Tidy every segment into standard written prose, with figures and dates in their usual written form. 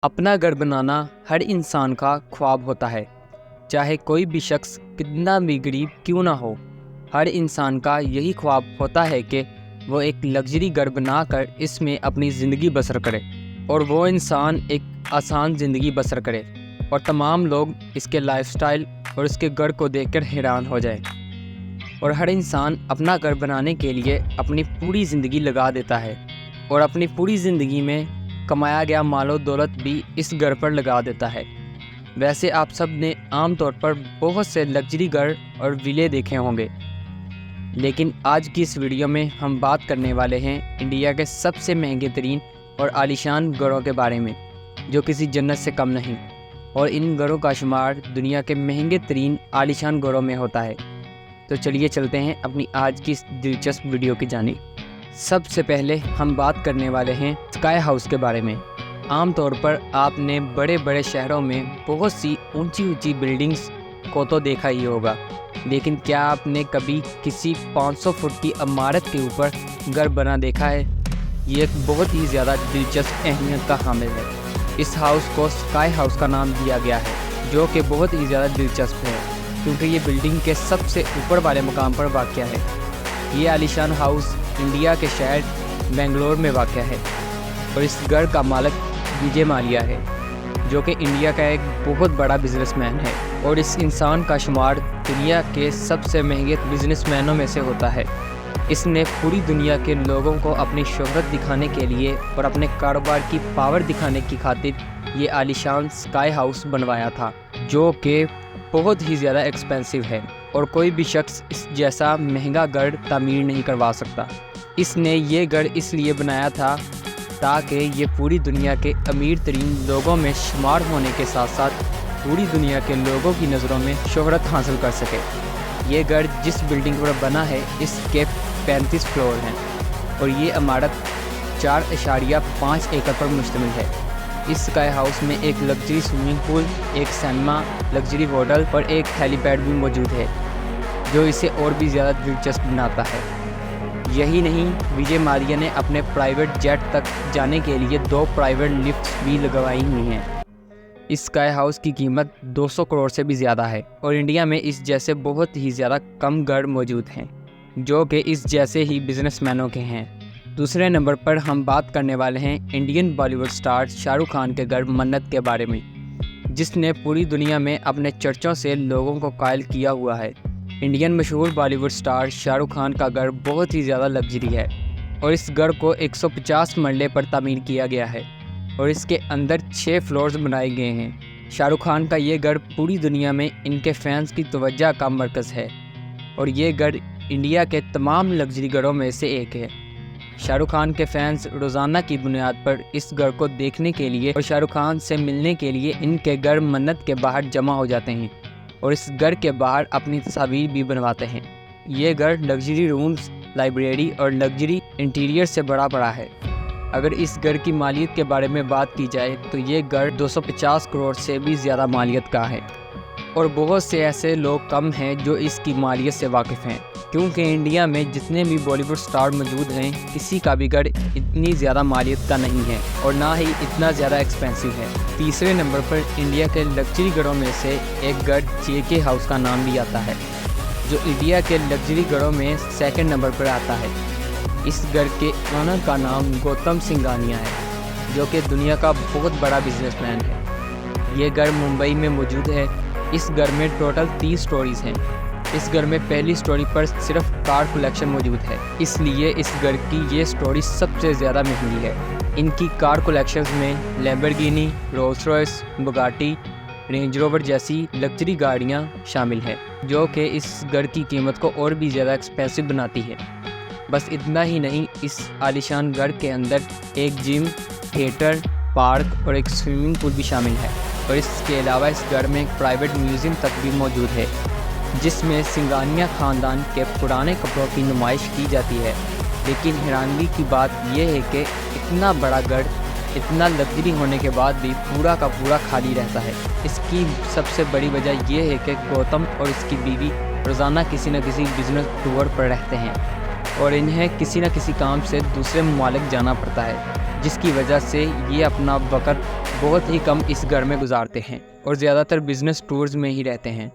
अपना घर बनाना हर इंसान का ख्वाब होता है। चाहे कोई भी शख्स कितना भी गरीब क्यों ना हो, हर इंसान का यही ख्वाब होता है कि वो एक लग्जरी घर बनाकर इसमें अपनी ज़िंदगी बसर करे और वो इंसान एक आसान ज़िंदगी बसर करे और तमाम लोग इसके लाइफस्टाइल और इसके घर को देखकर हैरान हो जाए। और हर इंसान अपना घर बनाने के लिए अपनी पूरी ज़िंदगी लगा देता है और अपनी पूरी ज़िंदगी में कमाया गया मालो दौलत भी इस घर पर लगा देता है। वैसे आप सब ने आम तौर पर बहुत से लग्जरी घर और विले देखे होंगे, लेकिन आज की इस वीडियो में हम बात करने वाले हैं इंडिया के सबसे महंगे तरीन और आलीशान घरों के बारे में, जो किसी जन्नत से कम नहीं। और इन घरों का शुमार दुनिया के महंगे तरीन आलीशान घरों में होता है। तो चलिए चलते हैं अपनी आज की इस दिलचस्प वीडियो की जानिब। सबसे पहले हम बात करने वाले हैं स्काई हाउस के बारे में। आमतौर पर आपने बड़े बड़े शहरों में बहुत सी ऊंची ऊंची बिल्डिंग्स को तो देखा ही होगा, लेकिन क्या आपने कभी किसी 500 फुट की इमारत के ऊपर घर बना देखा है? ये एक बहुत ही ज़्यादा दिलचस्प अहमियत का हामिल है। इस हाउस को स्काई हाउस का नाम दिया गया है, जो कि बहुत ही ज़्यादा दिलचस्प है क्योंकि ये बिल्डिंग के सबसे ऊपर वाले मुकाम पर वाक़या है। ये आलीशान हाउस इंडिया के शहर बेंगलोर में वाक़या है और इस घर का मालिक विजय माल्या है, जो कि इंडिया का एक बहुत बड़ा बिजनेसमैन है और इस इंसान का शुमार दुनिया के सबसे महंगे बिजनेसमैनों में से होता है। इसने पूरी दुनिया के लोगों को अपनी शोहरत दिखाने के लिए और अपने कारोबार की पावर दिखाने की खातिर ये आलीशान स्काई हाउस बनवाया था, जो कि बहुत ही ज़्यादा एक्सपेंसिव है और कोई भी शख्स इस जैसा महंगा घर तामीर नहीं करवा सकता। इसने ये घर इसलिए बनाया था ताकि ये पूरी दुनिया के अमीर तरीन लोगों में शुमार होने के साथ साथ पूरी दुनिया के लोगों की नज़रों में शोहरत हासिल कर सके। ये घर जिस बिल्डिंग पर बना है इसके 35 फ्लोर हैं और ये इमारत 4.5 एकड़ पर मुश्तमिल है। इस स्काई हाउस में एक लग्जरी स्विमिंग पूल, एक सिनेमा, लग्जरी होटल और एक हेलीपैड भी मौजूद है, जो इसे और भी ज़्यादा दिलचस्प बनाता है। यही नहीं, विजय माल्या ने अपने प्राइवेट जेट तक जाने के लिए 2 प्राइवेट लिफ्ट्स भी लगवाई हुई हैं। इस स्काई हाउस की कीमत 200 करोड़ से भी ज़्यादा है और इंडिया में इस जैसे बहुत ही ज़्यादा कम घर मौजूद हैं, जो कि इस जैसे ही बिजनेसमैनों के हैं। दूसरे नंबर पर हम बात करने वाले हैं इंडियन बॉलीवुड स्टार शाहरुख खान के घर मन्नत के बारे में, जिसने पूरी दुनिया में अपने चर्चों से लोगों को कायल किया हुआ है। इंडियन मशहूर बॉलीवुड स्टार शाहरुख खान का घर बहुत ही ज़्यादा लग्जरी है और इस घर को 150 मरले पर तामीर किया गया है और इसके अंदर 6 फ्लोर्स बनाए गए हैं। शाहरुख खान का ये घर पूरी दुनिया में इनके फैंस की तवज्जो का मरकज़ है और ये घर इंडिया के तमाम लग्जरी घरों में से एक है। शाहरुख खान के फैंस रोज़ाना की बुनियाद पर इस घर को देखने के लिए और शाहरुख खान से मिलने के लिए इनके घर मन्नत के बाहर जमा हो जाते हैं और इस घर के बाहर अपनी तस्वीर भी बनवाते हैं। ये घर लग्जरी रूम्स, लाइब्रेरी और लग्जरी इंटीरियर से बड़ा है। अगर इस घर की मालियत के बारे में बात की जाए तो ये घर 250 करोड़ से भी ज़्यादा मालियत का है और बहुत से ऐसे लोग कम हैं जो इसकी मालियत से वाकिफ़ हैं, क्योंकि इंडिया में जितने भी बॉलीवुड स्टार मौजूद हैं किसी का भी घर इतनी ज़्यादा मालियत का नहीं है और ना ही इतना ज़्यादा एक्सपेंसिव है। तीसरे नंबर पर इंडिया के लग्जरी घरों में से एक घर JK हाउस का नाम भी आता है, जो इंडिया के लग्जरी घरों में सेकंड नंबर पर आता है। इस घर के ओनर का नाम गौतम सिंघानिया है, जो कि दुनिया का बहुत बड़ा बिजनेसमैन है। ये घर मुंबई में मौजूद है। इस घर में टोटल 30 स्टोरीज़ हैं। इस घर में पहली स्टोरी पर सिर्फ कार कलेक्शन मौजूद है, इसलिए इस घर की ये स्टोरी सबसे ज़्यादा महंगी है। इनकी कार कलेक्शंस में Lamborghini, Rolls Royce, Bugatti, range rover जैसी लग्जरी गाड़ियाँ शामिल हैं, जो कि इस घर की कीमत को और भी ज़्यादा एक्सपेंसिव बनाती है। बस इतना ही नहीं, इस आलीशान घर के अंदर एक जिम, थिएटर, पार्क और एक स्विमिंग पूल भी शामिल है और इसके अलावा इस घर में एक प्राइवेट म्यूज़ियम तक भी मौजूद है, जिसमें सिंघानिया ख़ानदान के पुराने कपड़ों की नुमाइश की जाती है। लेकिन हैरानगी की बात यह है कि इतना बड़ा घर इतना लग्जरी होने के बाद भी पूरा का पूरा खाली रहता है। इसकी सबसे बड़ी वजह यह है कि गौतम और इसकी बीवी रोज़ाना किसी न किसी बिजनेस टूर पर रहते हैं और इन्हें किसी न किसी काम से दूसरे ममालिक जाना पड़ता है, जिसकी वजह से ये अपना वक़्त बहुत ही कम इस घर में गुजारते हैं और ज़्यादातर बिज़नेस टूर्स में ही रहते हैं।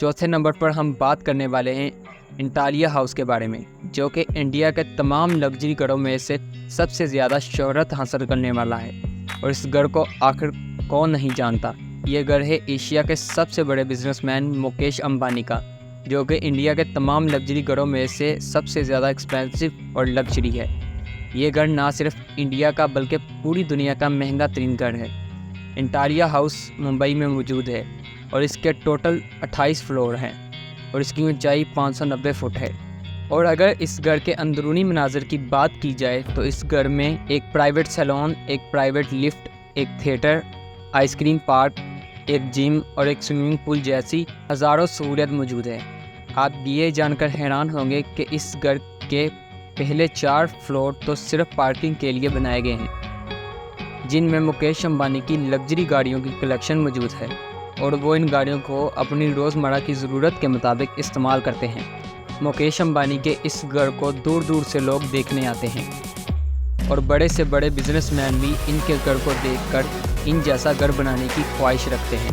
चौथे नंबर पर हम बात करने वाले हैं एंटालिया हाउस के बारे में, जो कि इंडिया के तमाम लग्जरी घरों में से सबसे ज़्यादा शोहरत हासिल करने वाला है। और इस घर को आखिर कौन नहीं जानता। ये घर है एशिया के सबसे बड़े बिजनेसमैन मुकेश अंबानी का, जो कि इंडिया के तमाम लग्जरी घरों में से सबसे ज़्यादा एक्सपेंसिव और लग्जरी है। ये घर ना सिर्फ इंडिया का बल्कि पूरी दुनिया का महंगा तरीन घर है। एंटालिया हाउस मुंबई में मौजूद है और इसके टोटल 28 फ्लोर हैं और इसकी ऊंचाई 590 फुट है। और अगर इस घर के अंदरूनी मनाज़र की बात की जाए तो इस घर में एक प्राइवेट सैलून, एक प्राइवेट लिफ्ट, एक थिएटर, आइसक्रीम पार्क, एक जिम और एक स्विमिंग पूल जैसी हज़ारों सहूलियत मौजूद है। आप ये जानकर हैरान होंगे कि इस घर के पहले 4 फ्लोर तो सिर्फ पार्किंग के लिए बनाए गए हैं, जिनमें मुकेश अंबानी की लग्जरी गाड़ियों की कलेक्शन मौजूद है और वो इन गाड़ियों को अपनी रोज़मर्रा की ज़रूरत के मुताबिक इस्तेमाल करते हैं। मुकेश अंबानी के इस घर को दूर दूर से लोग देखने आते हैं और बड़े से बड़े बिजनेसमैन भी इनके घर को देखकर इन जैसा घर बनाने की ख्वाहिश रखते हैं।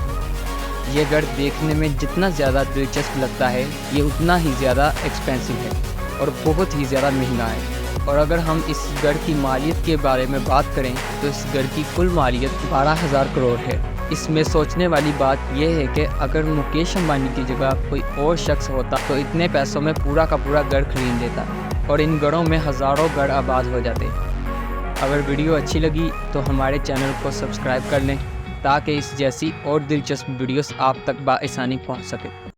ये घर देखने में जितना ज़्यादा दिलचस्प लगता है, ये उतना ही ज़्यादा एक्सपेंसिव है और बहुत ही ज़्यादा महंगा है। और अगर हम इस घर की मालियत के बारे में बात करें तो इस घर की कुल मालियत 12,000 करोड़ है। इसमें सोचने वाली बात यह है कि अगर मुकेश अंबानी की जगह कोई और शख्स होता तो इतने पैसों में पूरा का पूरा घर खरीद लेता और इन घरों में हज़ारों घर आबाद हो जाते। अगर वीडियो अच्छी लगी तो हमारे चैनल को सब्सक्राइब कर लें ताकि इस जैसी और दिलचस्प वीडियोस आप तक बआसानी पहुंच सके।